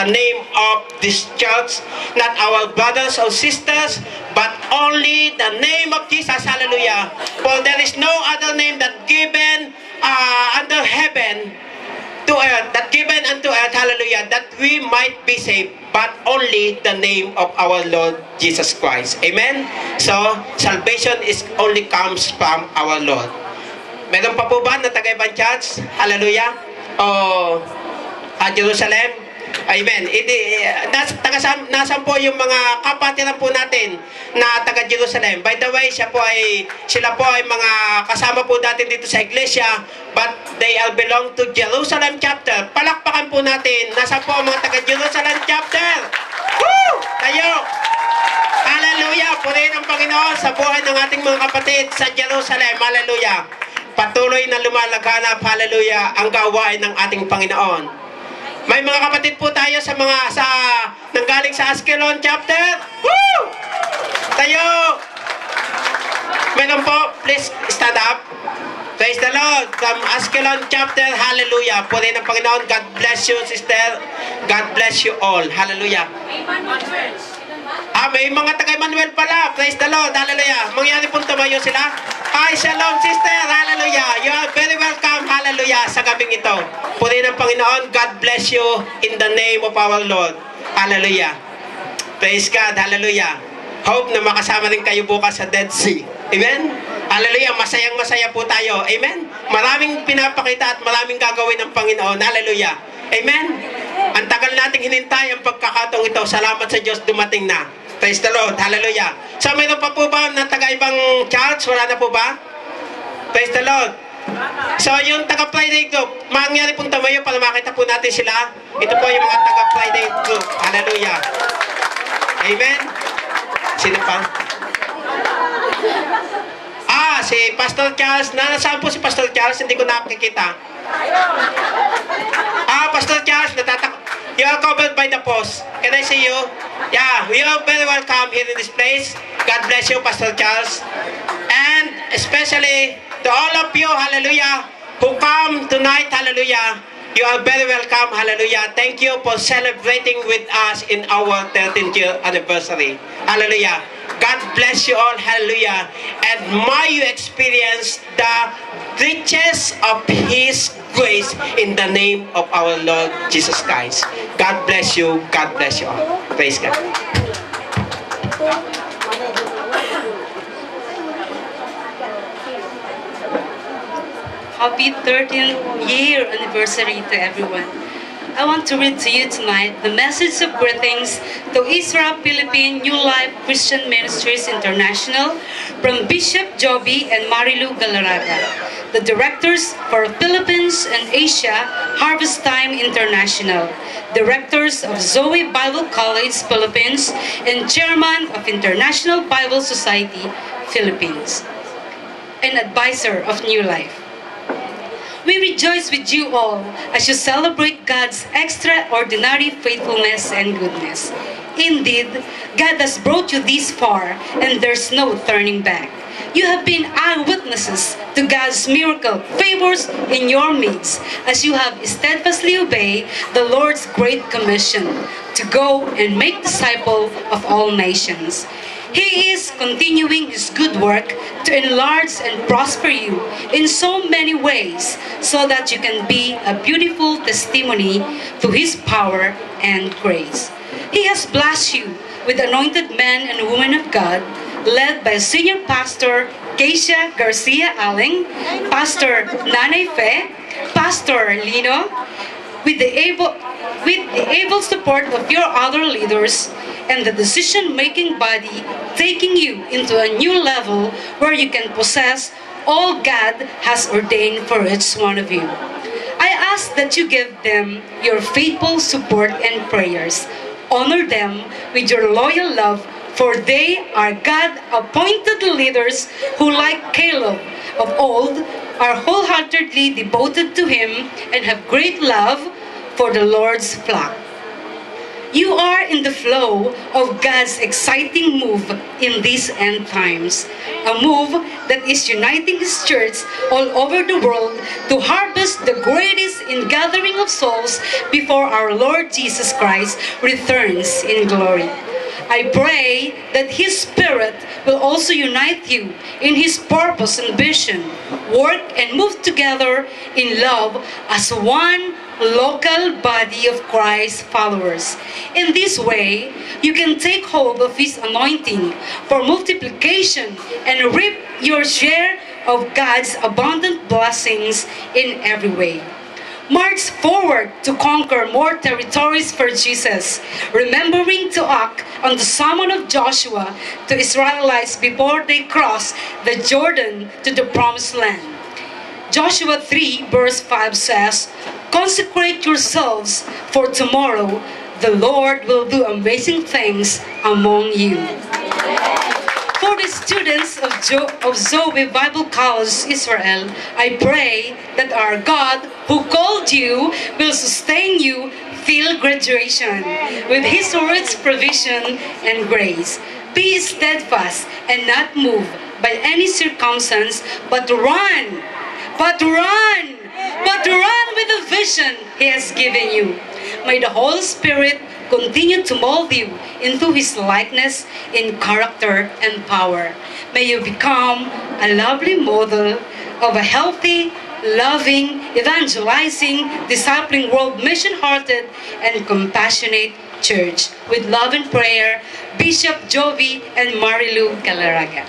the name of this church, not our brothers or sisters, but only the name of Jesus. Hallelujah. For there is no other name that given under heaven to earth, that given unto earth, hallelujah, that we might be saved, but only the name of our Lord Jesus Christ. Amen? So, salvation is only comes from our Lord. Meron pa po ba na taga-ibang church? Hallelujah. O Jerusalem? Amen. Nasaan po yung mga kapatiran po natin na taga Jerusalem? By the way, sila po ay mga kasama po natin dito sa iglesia, but they all belong to Jerusalem chapter. Palakpakan po natin. Nasaan po ang mga taga Jerusalem chapter? Woo! Tayo! Hallelujah! Purihin ang Panginoon sa buhay ng ating mga kapatid sa Jerusalem. Hallelujah! Patuloy na lumalaganap, hallelujah, ang gawain ng ating Panginoon. May mga kapatid po tayo nanggaling sa Askelon chapter. Woo! Tayo! Meron po, please stand up. Praise the Lord. From Askelon chapter, hallelujah. Purihin ang Panginoon. God bless you, sister. God bless you all. Hallelujah. May mga taga-Emmanuel pala. Praise the Lord. Hallelujah. Mangyari pong tumayo sila. Hi, shalom, sister. Hallelujah. You are very welcome. Hallelujah. Sa gabing ito. Purihin ang Panginoon. God bless you in the name of our Lord. Hallelujah. Praise God. Hallelujah. Hope na makasama rin kayo bukas sa Dead Sea. Amen? Hallelujah. Masayang-masaya po tayo. Amen? Maraming pinapakita at maraming gagawin ng Panginoon. Hallelujah. Amen? Ang tagal nating hinintay ang pagkakataong ito. Salamat sa Diyos, dumating na. Praise the Lord. Hallelujah. So, mayroon pa po ba na taga-ibang church? Wala na po ba? Praise the Lord. So, yung taga-Friday group, mangyari pong tumayo para makita po natin sila. Ito po yung mga taga-Friday group. Hallelujah. Amen? Sino pa? Si Pastor Charles. Nasaan po si Pastor Charles? Hindi ko nakikita. Pastor Charles, you are covered by the post. Can I see you? Yeah, you are very welcome here in this place. God bless you, Pastor Charles. And especially to all of you, hallelujah, who come tonight, hallelujah, you are very welcome, hallelujah. Thank you for celebrating with us in our 13th year anniversary. Hallelujah. God bless you all, hallelujah. And may you experience the riches of His grace in the name of our Lord Jesus Christ. God bless you. God bless you all. Praise God. Happy 13th year anniversary to everyone. I want to read to you tonight the message of greetings to Israel Philippine New Life Christian Ministries International from Bishop Joby and Marilu Galarraga, the directors for Philippines and Asia Harvest Time International, directors of Zoe Bible College Philippines, and chairman of International Bible Society Philippines, and advisor of New Life. We rejoice with you all as you celebrate God's extraordinary faithfulness and goodness. Indeed, God has brought you this far, and there's no turning back. You have been eyewitnesses to God's miracle favors in your midst as you have steadfastly obeyed the Lord's great commission to go and make disciples of all nations. He is continuing His good work to enlarge and prosper you in so many ways so that you can be a beautiful testimony to His power and grace. He has blessed you with anointed men and women of God led by Senior Pastor Keisha Garcia Aling, Pastor Nanay Fe, Pastor Lino, with the able support of your other leaders and the decision-making body taking you into a new level where you can possess all God has ordained for each one of you. I ask that you give them your faithful support and prayers. Honor them with your loyal love, for they are God-appointed leaders who, like Caleb of old, are wholeheartedly devoted to Him and have great love for the Lord's flock. You are in the flow of God's exciting move in these end times. A move that is uniting His church all over the world to harvest the greatest ingathering of souls before our Lord Jesus Christ returns in glory. I pray that His Spirit will also unite you in His purpose and vision, work and move together in love as one local body of Christ followers. In this way, you can take hold of His anointing for multiplication and reap your share of God's abundant blessings in every way. March forward to conquer more territories for Jesus, remembering to act on the summon of Joshua to Israelites before they cross the Jordan to the promised land. Joshua 3 verse 5 says, "Consecrate yourselves, for tomorrow the Lord will do amazing things among you." For the students of Zoe Bible College Israel, I pray that our God who called you will sustain you till graduation with His word's provision and grace. Be steadfast and not moved by any circumstance, but run with the vision He has given you. May the Holy Spirit continue to mold you into His likeness in character and power. May you become a lovely model of a healthy, loving, evangelizing, discipling world, mission-hearted, and compassionate church. With love and prayer, Bishop Jovi and Marilu Galaraga.